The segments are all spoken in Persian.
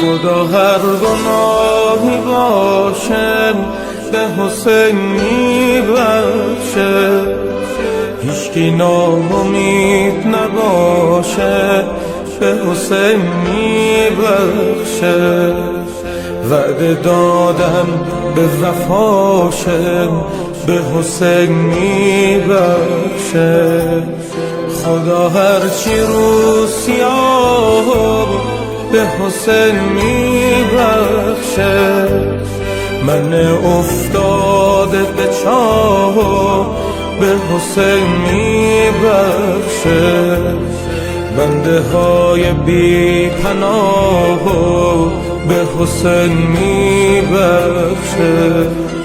خدا هر گناهی باشه به حسین میبخشه، هیچکی ناامید نباشه به حسین میبخشه. وعده دادم به وفاشه به حسین میبخشه. خدا هرچی رو سیاه به حسین میبخشه. من افتاده به چاه به حسین میبخشه. بنده های بی پناه به حسین میبخشه.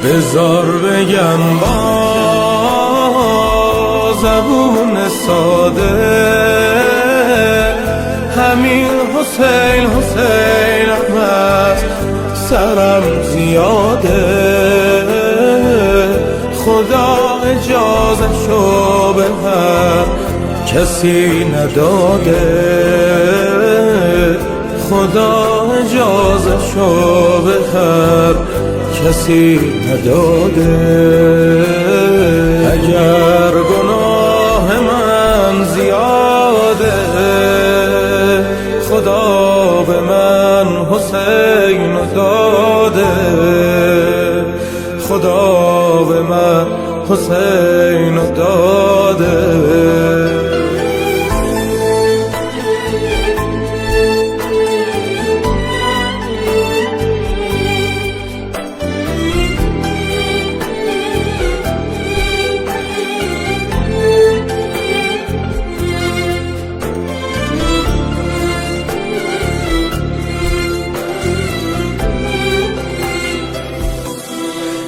بذار بگم با زبون ساده همین حسین حسین احمد سرم زیاده. خدا اجازه شو به هر کسی نداده. خدا اجازه شو به هر کسی نداده. اگر گناه من زیاده خدا به من حسین داده. خدا به من حسین داده.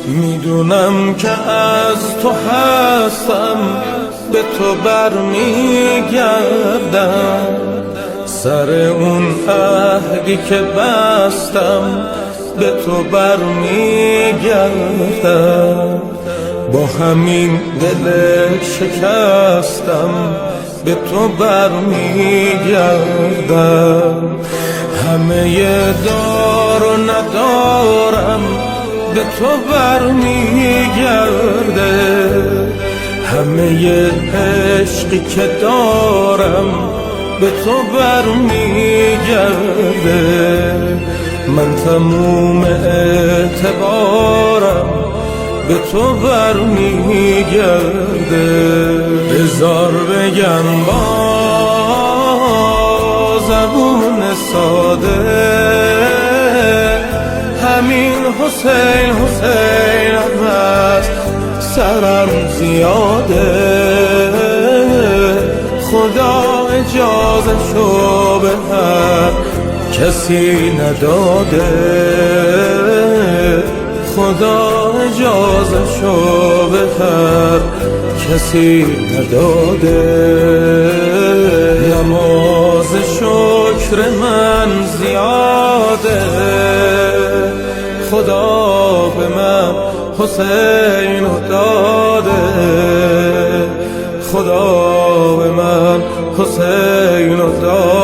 میدونم که از تو هستم به تو برمیگردم. سر اون عهدی که بستم به تو برمیگردم. با همین دل شکستم به تو برمیگردم. همه دار و ندارم به تو برمیگرده. همه عشقی که دارم به تو برمیگرده. من تموم اعتبارم به تو برمیگرده. بذار بگم با زبون ساده همین حسین حسین احمد سرم زیاده. خدا اجازه شو به هر کسی نداده. خدا اجازه شو به هر کسی نداده. نماز شکر من زیاده. خدا به من حسین داده. خدا به من حسین داده.